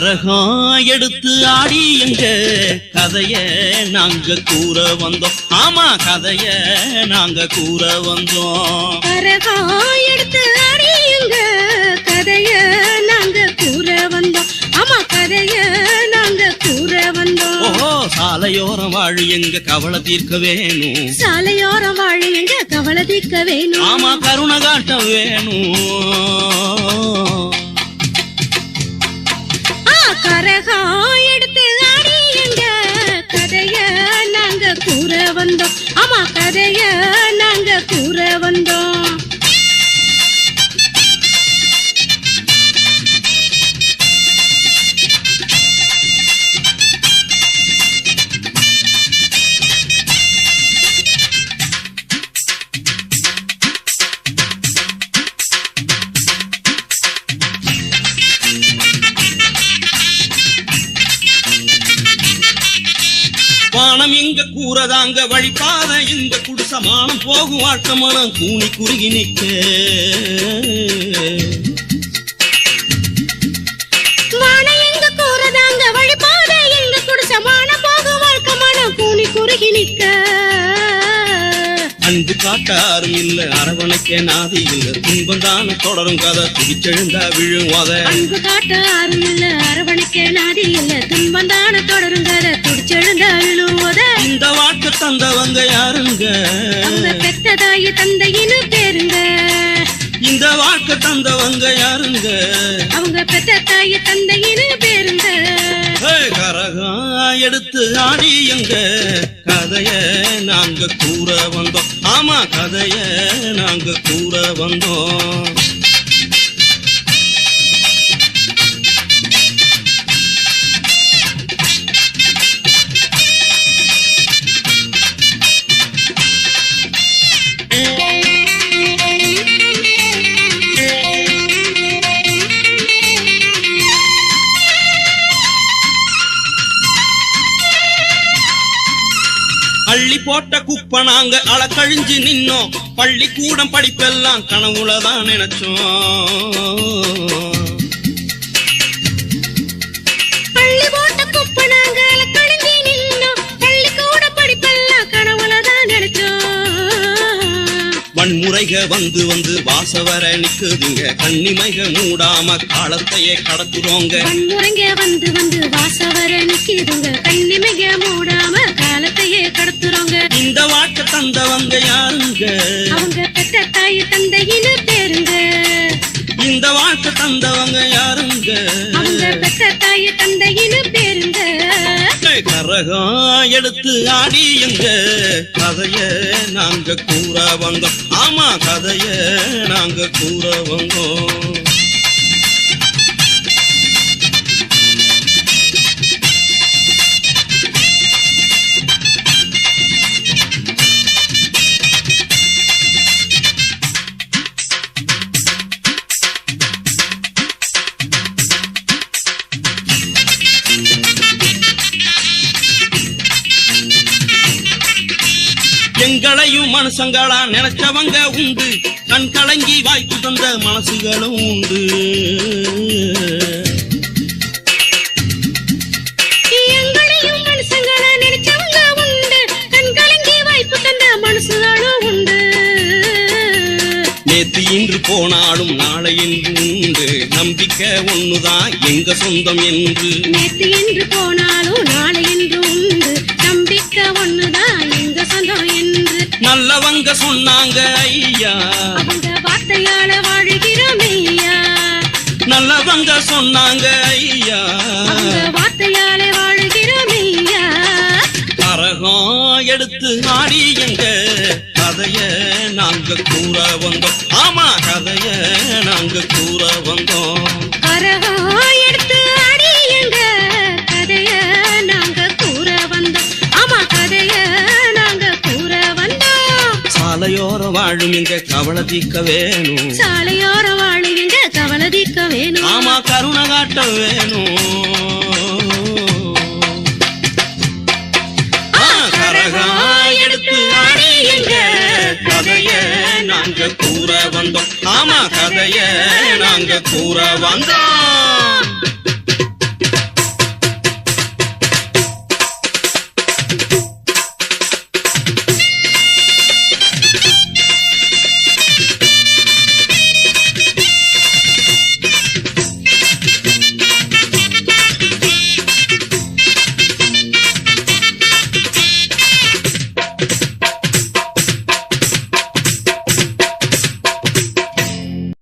கரகம் எடுத்து ஆடி எங்க கதைய நாங்க கூற வந்தோம். ஆமா கதைய நாங்க கூற வந்தோம். கரகம் எடுத்து ஆடி எங்க கதைய நாங்க கூற வந்தோம். ஆமா கதைய நாங்க கூற வந்தோம். ஓஹோ சாலையோரம் வாழு எங்க கவலை தீர்க்க வேணும். சாலையோரம் வாழு எங்க கவலை தீர்க்க வேணும். ஆமா கருணை காட்ட வேணும். கரகம் எடுத்து ஆடி எங்க கதைய நாங்க கூற வந்தோம். ஆமா கதைய நாங்க கூற வந்தோம். வானம் எங்க கூறதாங்க வழிபாத இந்த குடிசமானம் போகும் வாழ்க்கமனம் கூனி குறுகி நிக்க. வானம் எங்க கூறதாங்க வழிபாத இந்த குடிசமானம் போகும் வாழ்க்கமனம் கூனி குறுகி நிக்க. அன்பு காட்டாரும் இல்ல அரவணைக்க நாதி இல்ல துன்பம் தானே தொடரும் கதை துடிச்செழுந்தா விழும் வத. அன்பு காட்டாரும் இல்ல அரவணைக்க நாதி இல்ல துன்பம் தானே தொடரும் கதை துடிச்செழுந்தா விழும் வத. இந்த வாழ்க்கை தந்தவங்க யாருங்க? அவங்க பெத்த தாய் தந்தையின்னு பேருங்க. இந்த வாழ்க்கை தந்தவங்க யாருங்க? அவங்க பெத்த தாய் தந்தையின்னு பேருங்க. கரகம் எடுத்து ஆடி எங்க கதைய நாங்க கூற வந்தோம். ஆமா கதைய நாங்க கூற வந்தோம். அள்ளி போட்ட குப்பை நாங்க அளக்கழிஞ்சு நின்னோம். பள்ளிக்கூடம் படிப்பெல்லாம் கனவுலதான் நினைச்சோம். பள்ளி போட்ட குப்பை நாங்க அளக்கழிஞ்சு நின்னோம். பள்ளிக்கூடம் படிப்பெல்லாம் கனவுலதான் நினைச்சோம். வன்முறைக வந்து வந்து வாசவர நிக்குதுங்க. கண்ணிமைக மூடாம காலத்தையே கடத்துறோங்க. வன்முறைங்க வந்து வந்து வாசவர நிக்குதுங்க. கண்ணிமைக மூடாம காலத்தையே கடத்துறோங்க. இந்த வாழ்க்கை தந்தவங்க யாருங்க? அவங்க பெத்த தாய் தந்தையின்னு பேருங்க. இந்த வாழ்க்கை தந்தவங்க யாருங்க? அவங்க பெத்த தாய் தந்தையின்னு பேருங்க. கரகம் எடுத்து ஆடி எங்க கதைய நாங்க கூற வந்தோம். ஆமா கதைய நாங்க கூற வந்தோம். எங்களையும் மனுஷங்களா நினைச்சவங்க உண்டு. கண் கலங்கி வாய்ப்பு தந்த மனசுகளும் உண்டு. எங்களையும் மனுஷங்களா நினைச்சவங்க உண்டு. கண் கலங்கி வாய்ப்பு தந்த மனசுகளும் உண்டு. நேத்து இன்று போனாலும் நாளை என்று உண்டு. நம்பிக்கை ஒண்ணுதான் எங்க சொந்தம் என்று. நேத்து என்று போனாலும் நாளை என்று உண்டு. நம்பிக்கை ஒண்ணுதான் எங்க சொந்தம் என்று நல்லவங்க சொன்னாங்க ஐயா. அவங்க வார்த்தையால வாழுகிறோம் ஐயா. நல்லவங்க சொன்னாங்க ஐயா. அவங்க வார்த்தையால வாழுகிறோம் ஐயா. கரகம் எடுத்து ஆடி எங்க கதைய நாங்க கூற வந்தோம். ஆமா கதைய நாங்க கூற வந்தோம். கரகம் எடுத்து ஆடி எங்க கதைய நாங்க கூற வந்தோம். ஆமா கதைய நாங்க கூற வந்தோம். சாலையோரம் வாழும் எங்க கவலை தீர்க்க வேணும். சாலையோரம் வாழு எங்க கவலை தீர்க்க வேணும். ஆமா கருணை காட்ட வேணும். கரகம் எடுத்து ஆடி எங்க கதைய நாங்க கூற வந்தோம். ஆமா கதைய நாங்க கூற வந்தோம்.